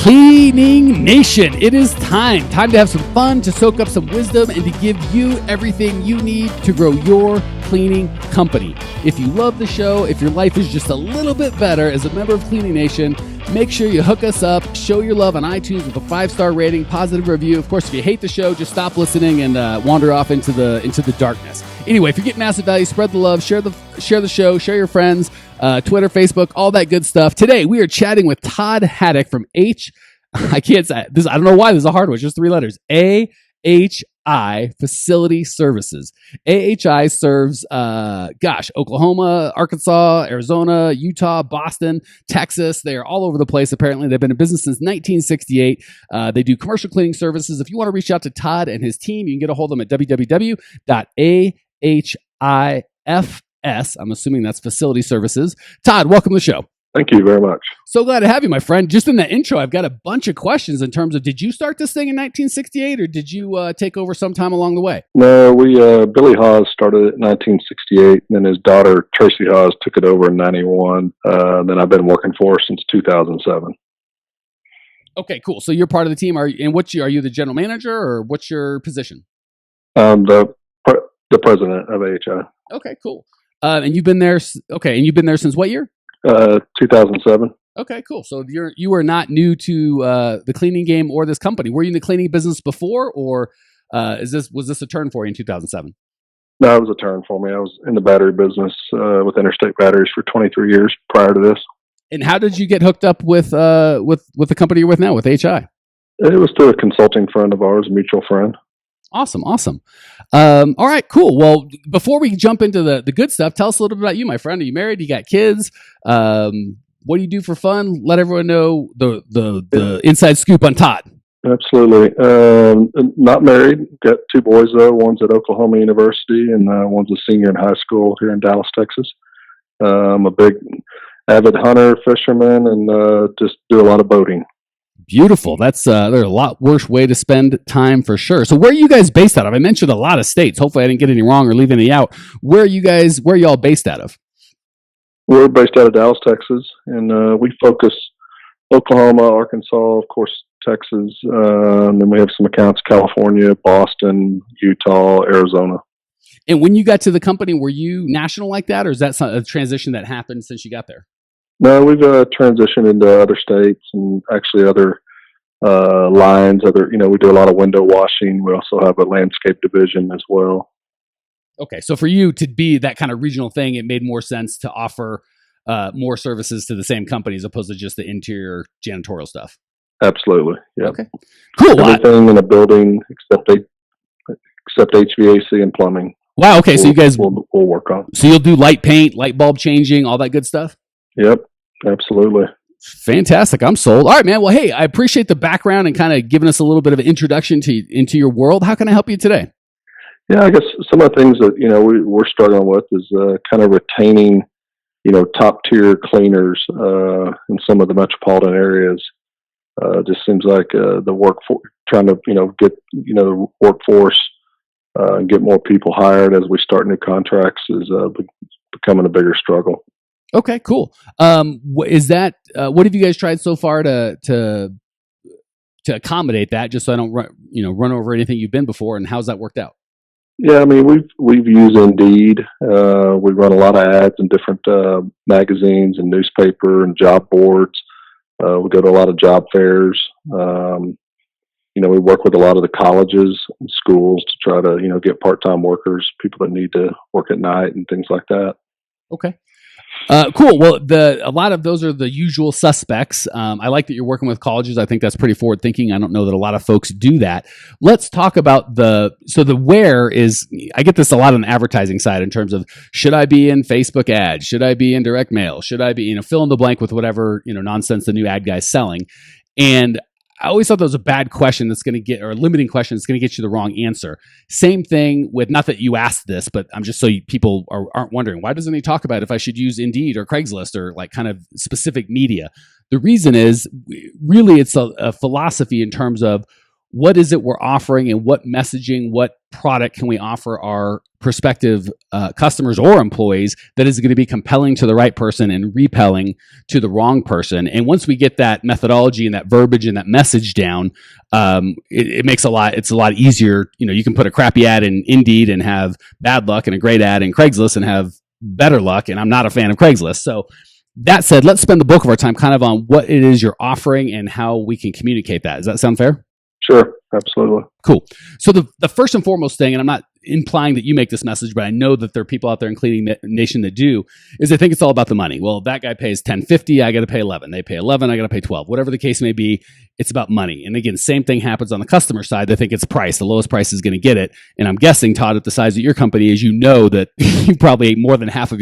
Cleaning Nation, it is time to have some fun, to soak up some wisdom, and to give you everything you need to grow your cleaning company. If you love the show, if your life is just a little bit better as a member of Cleaning Nation, make sure you hook us up, show your love on iTunes with a 5-star rating, positive review. Of course, if you hate the show, just stop listening and wander off into the darkness. Anyway, if you get massive value, spread the love, share the show, share your friends, Twitter, Facebook, all that good stuff. Today, we are chatting with Todd Haddock from I can't say this. I don't know why this is a hard one. It's just 3 letters. AHI Facility Services. AHI serves, Oklahoma, Arkansas, Arizona, Utah, Boston, Texas. They are all over the place. Apparently, they've been in business since 1968. They do commercial cleaning services. If you want to reach out to Todd and his team, you can get a hold of them at www.ahifs. I'm assuming that's Facility Services. Todd, welcome to the show. Thank you very much. So glad to have you, my friend. Just in that intro, I've got a bunch of questions in terms of, did you start this thing in 1968 or did you take over sometime along the way? No, Billy Hawes started it in 1968, and then his daughter, Tracy Hawes, took it over in 91. Then I've been working for her since 2007. Okay, cool. So you're part of the team. Are you the general manager or what's your position? The president of AHI. Okay, cool. And you've been there since what year? 2007. Okay, cool. So you are not new to the cleaning game or this company. Were you in the cleaning business before, or was this a turn for you in 2007? No, it was a turn for me. I was in the battery business with Interstate Batteries for 23 years prior to this. And how did you get hooked up with the company you're with now, with AHI? It was through a consulting friend of ours, a mutual friend. Awesome. All right, cool. Well, before we jump into the good stuff, tell us a little bit about you, my friend. Are you married? You got kids? What do you do for fun? Let everyone know the inside scoop on Todd. Absolutely. Not married. Got 2 boys, though. One's at Oklahoma University, and one's a senior in high school here in Dallas, Texas. I'm a big avid hunter, fisherman, and just do a lot of boating. Beautiful. That's there's a lot worse way to spend time for sure. So where are you guys based out of? I mentioned a lot of states. Hopefully I didn't get any wrong or leave any out. Where are y'all based out of? We're based out of Dallas, Texas, and we focus Oklahoma, Arkansas, of course, Texas, and then we have some accounts California, Boston, Utah, Arizona. And when you got to the company, were you national like that, or is that a transition that happened since you got there? No, we've transitioned into other states and actually other lines. We do a lot of window washing. We also have a landscape division as well. Okay, so for you to be that kind of regional thing, it made more sense to offer more services to the same company as opposed to just the interior janitorial stuff. Absolutely. Yeah. Okay. Cool. Everything in a building except HVAC and plumbing. Wow. Okay, so you guys we'll work on. So you'll do light paint, light bulb changing, all that good stuff. Yep, absolutely. Fantastic. I'm sold. All right, man. Well, hey, I appreciate the background and kind of giving us a little bit of an introduction into your world. How can I help you today? Yeah, I guess some of the things that, we're struggling with is kind of retaining, top tier cleaners in some of the metropolitan areas. Just seems like the workforce, trying to, get, the workforce and get more people hired as we start new contracts is becoming a bigger struggle. Okay, cool. What have you guys tried so far to accommodate that? Just so I don't run over anything you've been before, and how's that worked out? Yeah, I mean we've used Indeed. We run a lot of ads in different magazines and newspaper and job boards. We go to a lot of job fairs. We work with a lot of the colleges and schools to try to get part-time workers, people that need to work at night and things like that. Okay. Cool. Well, a lot of those are the usual suspects. I like that you're working with colleges. I think that's pretty forward thinking. I don't know that a lot of folks do that. Let's talk about the where is, I get this a lot on the advertising side in terms of, should I be in Facebook ads? Should I be in direct mail? Should I be, fill in the blank with whatever, nonsense the new ad guy's selling. And I always thought that was a bad question or a limiting question that's going to get you the wrong answer. Same thing with, not that you asked this, but I'm just people aren't wondering, why doesn't he talk about if I should use Indeed or Craigslist or like kind of specific media? The reason is really it's a philosophy in terms of what is it we're offering and what messaging, what product can we offer our prospective customers or employees that is going to be compelling to the right person and repelling to the wrong person. And once we get that methodology and that verbiage and that message down, it makes it's a lot easier. You can put a crappy ad in Indeed and have bad luck, and a great ad in Craigslist and have better luck. And I'm not a fan of Craigslist. So that said, let's spend the bulk of our time kind of on what it is you're offering and how we can communicate that. Does that sound fair? Sure, absolutely. Cool. So the first and foremost thing, and I'm not implying that you make this message, but I know that there are people out there in Cleaning Nation that do, is they think it's all about the money. Well, that guy pays $10.50, I got to pay $11. They pay $11, I got to pay $12. Whatever the case may be, it's about money. And again, same thing happens on the customer side. They think it's price. The lowest price is going to get it. And I'm guessing, Todd, at the size of your company is, that you probably more than half of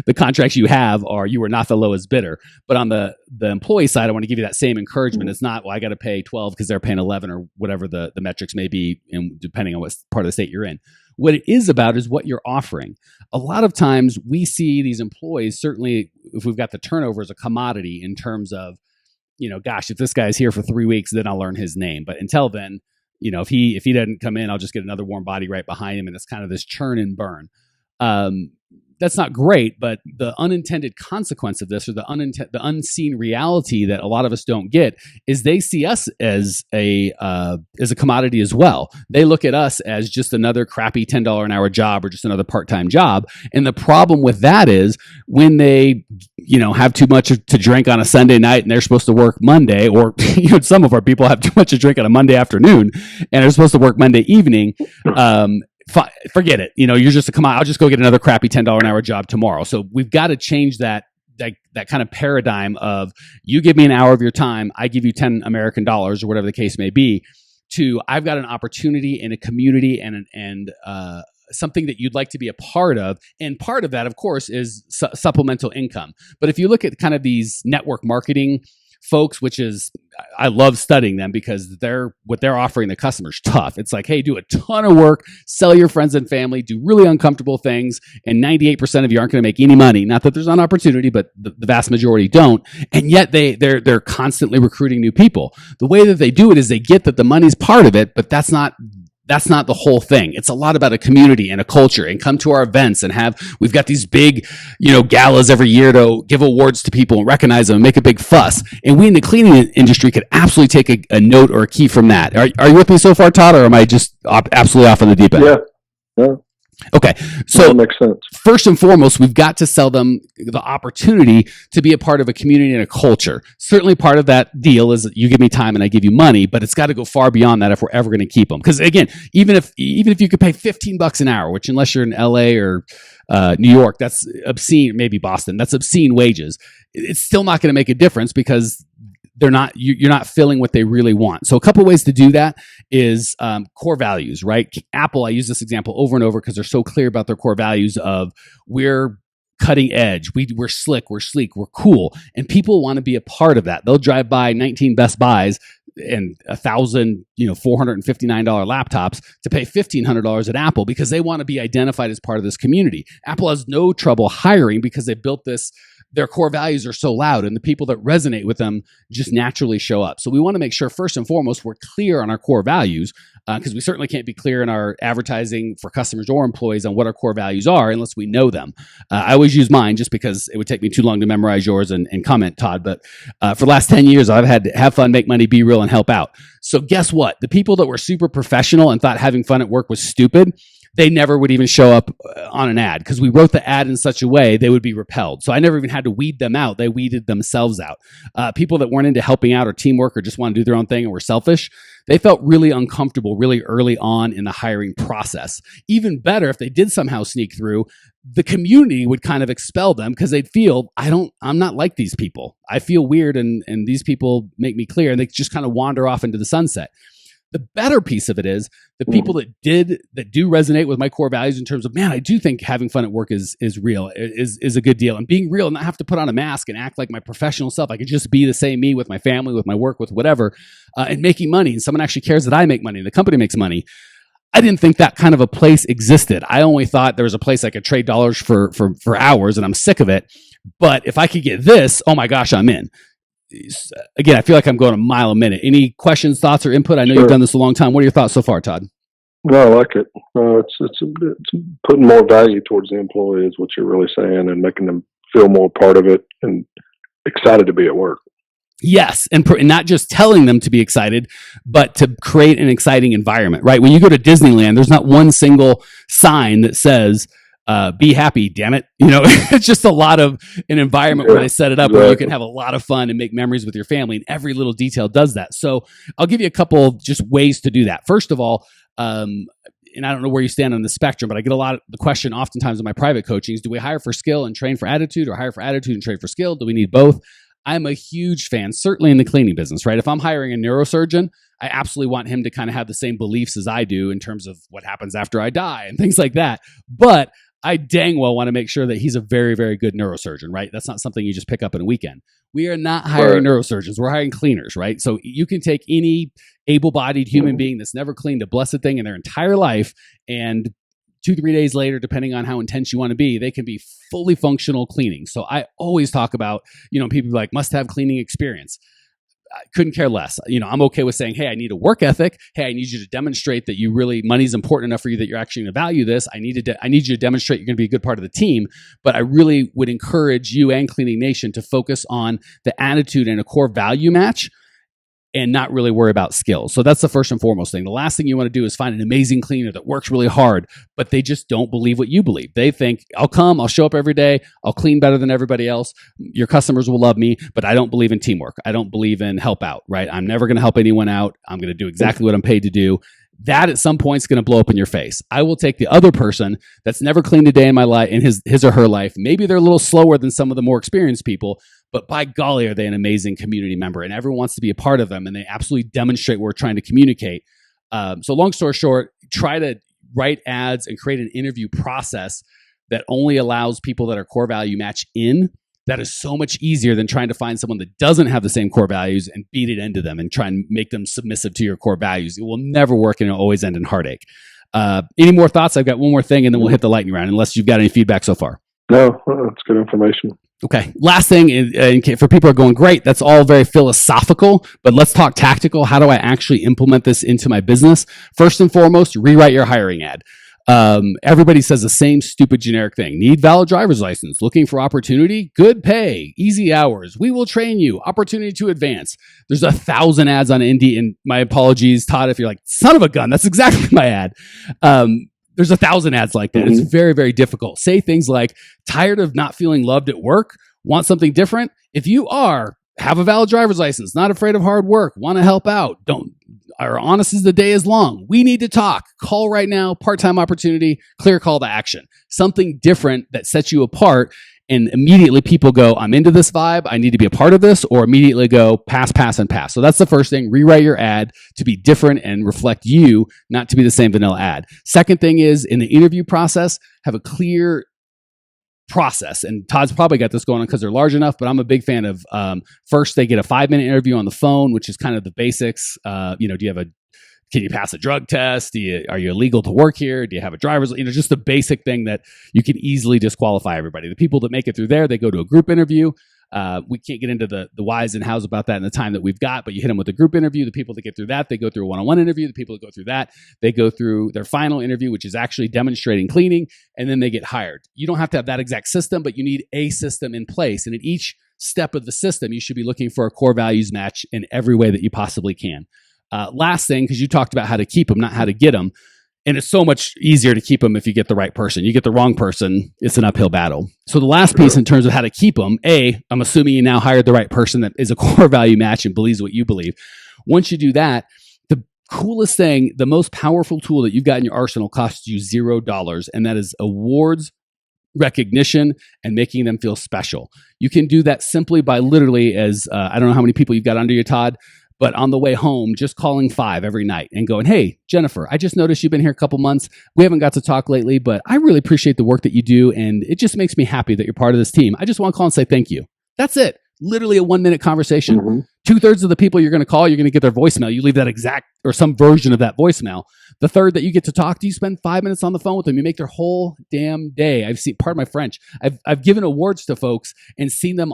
the contracts you have you are not the lowest bidder. But on the employee side, I want to give you that same encouragement. It's not, well, I got to pay 12 because they're paying 11 or whatever the metrics may be, and depending on what part of the state you're in. What it is about is what you're offering. A lot of times we see these employees, certainly if we've got the turnover as a commodity in terms of, gosh, if this guy's here for 3 weeks, then I'll learn his name. But until then, if he doesn't come in, I'll just get another warm body right behind him. And it's kind of this churn and burn. That's not great, but the unintended consequence of this, or the unseen reality that a lot of us don't get, is they see us as a commodity as well. They look at us as just another crappy $10 an hour job or just another part-time job. And the problem with that is when they, have too much to drink on a Sunday night and they're supposed to work Monday, or some of our people have too much to drink on a Monday afternoon and they're supposed to work Monday evening. Forget it. You're just a commodity. I'll just go get another crappy $10 an hour job tomorrow. So we've got to change that kind of paradigm of, you give me an hour of your time, I give you 10 American dollars or whatever the case may be, to I've got an opportunity in a community and something that you'd like to be a part of. And part of that, of course, is supplemental income. But if you look at kind of these network marketing folks, which is, I love studying them because what they're offering the customers tough. It's like, hey, do a ton of work, sell your friends and family, do really uncomfortable things, and 98% of you aren't going to make any money. Not that there's an opportunity, but the vast majority don't. And yet they're constantly recruiting new people. The way that they do it is they get that the money's part of it, but that's not the whole thing. It's a lot about a community and a culture, and come to our events and we've got these big, galas every year to give awards to people and recognize them and make a big fuss. And we in the cleaning industry could absolutely take a note or a key from that. Are you with me so far, Todd, or am I just absolutely off on the deep end? Yeah. Okay. So that makes sense. First and foremost, we've got to sell them the opportunity to be a part of a community and a culture. Certainly part of that deal is you give me time and I give you money, but it's got to go far beyond that if we're ever going to keep them. Because again, even if you could pay $15 an hour, which unless you're in LA or New York, that's obscene, maybe Boston, that's obscene wages. It's still not going to make a difference because you're not filling what they really want. So a couple of ways to do that is core values, right? Apple, I use this example over and over because they're so clear about their core values of, we're cutting edge, we're slick, we're sleek, we're cool. And people want to be a part of that. They'll drive by 19 Best Buys and 1,000, $459 laptops to pay $1,500 at Apple because they want to be identified as part of this community. Apple has no trouble hiring because they built this. Their core values are so loud, and the people that resonate with them just naturally show up. So we want to make sure, first and foremost, we're clear on our core values, because we certainly can't be clear in our advertising for customers or employees on what our core values are unless we know them. I always use mine just because it would take me too long to memorize yours and comment, Todd. But for the last 10 years, I've had to have fun, make money, be real, and help out. So guess what? The people that were super professional and thought having fun at work was stupid, they never would even show up on an ad because we wrote the ad in such a way they would be repelled. So I never even had to weed them out. They weeded themselves out. People that weren't into helping out or teamwork or just want to do their own thing and were selfish, they felt really uncomfortable really early on in the hiring process. Even better, if they did somehow sneak through, the community would kind of expel them because they'd feel, I'm not like these people. I feel weird and these people make me clear, and they just kind of wander off into the sunset. The better piece of it is the people that do resonate with my core values in terms of, man, I do think having fun at work is real, is a good deal. And being real and not have to put on a mask and act like my professional self. I could just be the same me with my family, with my work, with whatever, and making money. And someone actually cares that I make money and the company makes money. I didn't think that kind of a place existed. I only thought there was a place I could trade dollars for hours, and I'm sick of it. But if I could get this, oh my gosh, I'm in. again, I feel like I'm going a mile a minute. Any questions, thoughts, or input? I know Sure. you've done this a long time. What are your thoughts so far, Todd? No, I like it. It's putting more value towards the employee is what you're really saying, and making them feel more part of it and excited to be at work. Yes, and not just telling them to be excited, but to create an exciting environment, right? When you go to Disneyland, there's not one single sign that says, be happy, damn it. It's just a lot of an environment where they set it up where you can have a lot of fun and make memories with your family, and every little detail does that. So I'll give you a couple of just ways to do that. First of all, and I don't know where you stand on the spectrum, but I get a lot of the question oftentimes in my private coachings, do we hire for skill and train for attitude, or hire for attitude and train for skill? Do we need both? I'm a huge fan, certainly in the cleaning business, right? If I'm hiring a neurosurgeon, I absolutely want him to kind of have the same beliefs as I do in terms of what happens after I die and things like that. But I dang well want to make sure that he's a very, very good neurosurgeon, right? That's not something you just pick up in a weekend. We are not hiring neurosurgeons. We're hiring cleaners, right? So you can take any able-bodied human being that's never cleaned a blessed thing in their entire life, and 2-3 days later, depending on how intense you want to be, they can be fully functional cleaning. So I always talk about, people be like, must have cleaning experience. I couldn't care less. I'm okay with saying, hey, I need a work ethic. Hey, I need you to demonstrate that money's important enough for you that you're actually going to value this. I need you to demonstrate you're going to be a good part of the team. But I really would encourage you and Cleaning Nation to focus on the attitude and a core value match, and not really worry about skills. So that's the first and foremost thing. The last thing you want to do is find an amazing cleaner that works really hard, but they just don't believe what you believe. They think, I'll show up every day, I'll clean better than everybody else, your customers will love me, but I don't believe in teamwork. I don't believe in help out, right? I'm never going to help anyone out. I'm going to do exactly what I'm paid to do. That at some point is going to blow up in your face. I will take the other person that's never cleaned a day in my life, in his or her life. Maybe they're a little slower than some of the more experienced people, but by golly, are they an amazing community member, and everyone wants to be a part of them, and they absolutely demonstrate what we're trying to communicate. So long story short, try to write ads and create an interview process that only allows people that are core value match in. That is so much easier than trying to find someone that doesn't have the same core values and beat it into them and try and make them submissive to your core values. It will never work, and it'll always end in heartache. Any more thoughts? I've got one more thing, and then we'll hit the lightning round, unless you've got any feedback so far. No, that's good information. Okay. Last thing, for people who are going, great, that's all very philosophical, but let's talk tactical. How do I actually implement this into my business? First and foremost, rewrite your hiring ad. Everybody says the same stupid generic thing. Need valid driver's license, looking for opportunity, good pay, easy hours. We will train you, opportunity to advance. There's 1,000 ads on Indeed, and my apologies, Todd, if you're like, son of a gun, that's exactly my ad. There's 1,000 ads like that. It's very, very difficult. Say things like, tired of not feeling loved at work, want something different. If you are, have a valid driver's license, not afraid of hard work, want to help out, are honest as the day is long. We need to talk. Call right now, part-time opportunity, clear call to action. Something different that sets you apart, and immediately people go, I'm into this vibe, I need to be a part of this, or immediately go, pass, and pass. So that's the first thing. Rewrite your ad to be different and reflect you, not to be the same vanilla ad. Second thing is, in the interview process, have a clear process. And Todd's probably got this going on because they're large enough, but I'm a big fan of, first they get a 5-minute interview on the phone, which is kind of the basics. Can you pass a drug test? Are you illegal to work here? Do you have a driver's, just the basic thing that you can easily disqualify everybody. The people that make it through there, they go to a group interview. We can't get into the whys and hows about that in the time that we've got, but you hit them with a group interview. The people that get through that, they go through a one-on-one interview. The people that go through that, they go through their final interview, which is actually demonstrating cleaning, and then they get hired. You don't have to have that exact system, but you need a system in place. And at each step of the system, you should be looking for a core values match in every way that you possibly can. Last thing, because you talked about how to keep them, not how to get them. And it's so much easier to keep them if you get the right person. You get the wrong person, it's an uphill battle. So the last piece in terms of how to keep them, I'm assuming you now hired the right person that is a core value match and believes what you believe. Once you do that, the coolest thing, the most powerful tool that you've got in your arsenal costs you $0, and that is awards, recognition, and making them feel special. You can do that simply by literally, as I don't know how many people you've got under you, Todd, but on the way home, just calling 5 every night and going, hey, Jennifer, I just noticed you've been here a couple months. We haven't got to talk lately, but I really appreciate the work that you do. And it just makes me happy that you're part of this team. I just want to call and say thank you. That's it. literally a 1 minute conversation. Mm-hmm. 2/3 of the people you're going to call, you're going to get their voicemail. You leave that exact or some version of that voicemail. The third that you get to talk to, you spend 5 minutes on the phone with them. You make their whole damn day. I've seen, pardon my French, I've given awards to folks and seen them,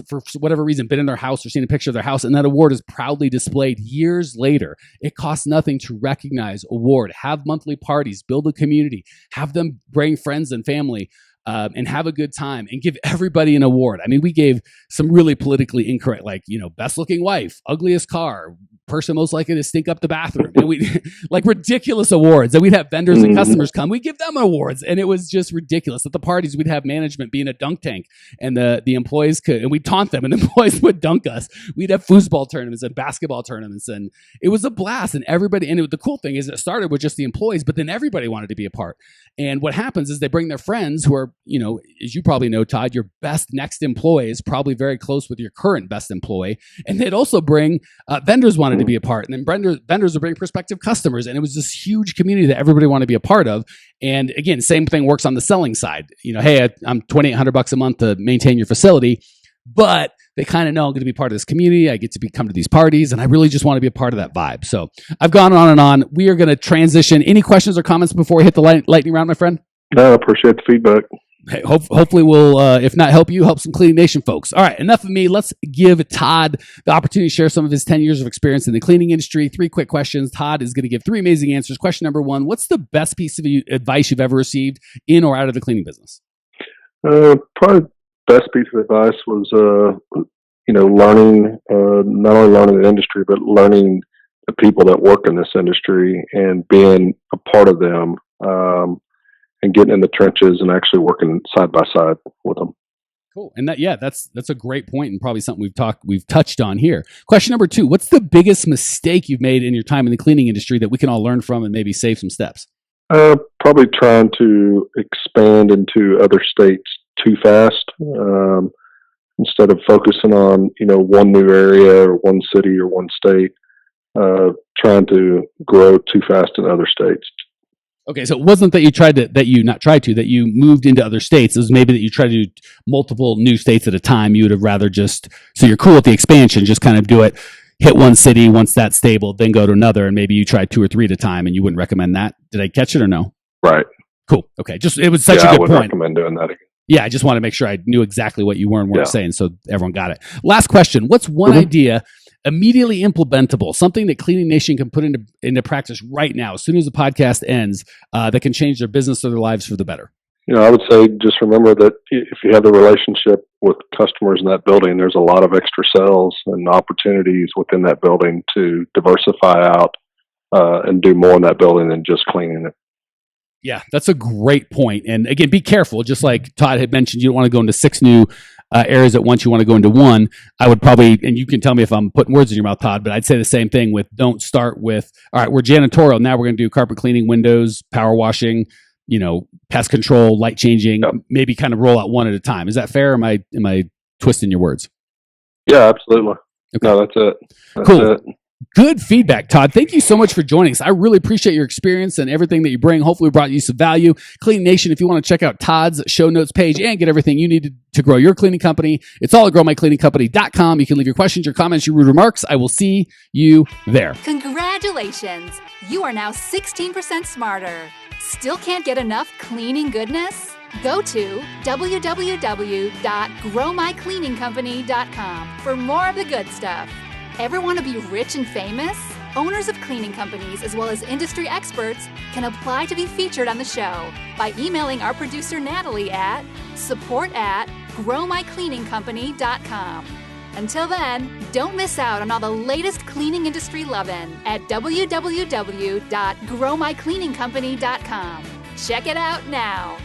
for whatever reason, been in their house or seen a picture of their house, and that award is proudly displayed years later. It costs nothing to recognize, award, have monthly parties, build a community, have them bring friends and family. And have a good time and give everybody an award. I mean, we gave some really politically incorrect, like, best looking wife, ugliest car, person most likely to stink up the bathroom. And we like ridiculous awards. And we'd have vendors and customers come. We'd give them awards. And it was just ridiculous. At the parties, we'd have management be in a dunk tank and the employees could, and we'd taunt them and the employees would dunk us. We'd have foosball tournaments and basketball tournaments. And it was a blast. And everybody, and the cool thing is it started with just the employees, but then everybody wanted to be a part. And what happens is they bring their friends who are, as you probably know, Todd, your best next employee is probably very close with your current best employee. And they'd also bring vendors wanted to be a part. And then vendors would bring prospective customers. And it was this huge community that everybody wanted to be a part of. And again, same thing works on the selling side. Hey, I'm $2,800 a month to maintain your facility. But they kind of know I'm going to be part of this community. I get to come to these parties, and I really just want to be a part of that vibe. So I've gone on and on. We are going to transition. Any questions or comments before we hit the lightning round, my friend? No, I appreciate the feedback. Hey, hopefully we'll, if not help you, help some Cleaning Nation folks. All right, enough of me. Let's give Todd the opportunity to share some of his 10 years of experience in the cleaning industry. 3 quick questions. Todd is going to give 3 amazing answers. Question number 1, what's the best piece of advice you've ever received in or out of the cleaning business? Probably best piece of advice was, learning, not only learning the industry, but learning the people that work in this industry and being a part of them, and getting in the trenches and actually working side by side with them. Cool. And that's a great point and probably something we've touched on here. Question number 2, what's the biggest mistake you've made in your time in the cleaning industry that we can all learn from and maybe save some steps? Probably trying to expand into other states too fast, instead of focusing on, one new area or one city or one state, trying to grow too fast in other states. Okay, so it wasn't that you moved into other states. It was maybe that you tried to do multiple new states at a time. You would have rather so you're cool with the expansion, just kind of do it, hit one city, once that's stable, then go to another, and maybe you try 2 or 3 at a time, and you wouldn't recommend that. Did I catch it or no? Right. Cool. Okay, it was such a good point. I wouldn't point. recommend doing that again. Yeah, I just want to make sure I knew exactly what you were and weren't saying, so everyone got it. Last question. What's one idea immediately implementable, something that Cleaning Nation can put into practice right now, as soon as the podcast ends, that can change their business or their lives for the better? I would say just remember that if you have the relationship with customers in that building, there's a lot of extra sales and opportunities within that building to diversify out and do more in that building than just cleaning it. Yeah, that's a great point. And again, be careful. Just like Todd had mentioned, you don't want to go into 6 new areas at once. You want to go into 1. I would probably, and you can tell me if I'm putting words in your mouth, Todd, but I'd say the same thing with don't start with, all right, we're janitorial. Now we're going to do carpet cleaning, windows, power washing, pest control, light changing, maybe kind of roll out 1 at a time. Is that fair? Or am I twisting your words? Yeah, absolutely. Okay. No, that's it. Cool. Good feedback, Todd. Thank you so much for joining us. I really appreciate your experience and everything that you bring. Hopefully we brought you some value. Cleaning Nation, if you want to check out Todd's show notes page and get everything you need to grow your cleaning company, it's all at growmycleaningcompany.com. You can leave your questions, your comments, your rude remarks. I will see you there. Congratulations. You are now 16% smarter. Still can't get enough cleaning goodness? Go to www.growmycleaningcompany.com for more of the good stuff. Ever want to be rich and famous? Owners of cleaning companies as well as industry experts can apply to be featured on the show by emailing our producer Natalie at support@growmycleaningcompany.com. Until then, don't miss out on all the latest cleaning industry lovin' at www.growmycleaningcompany.com. Check it out now.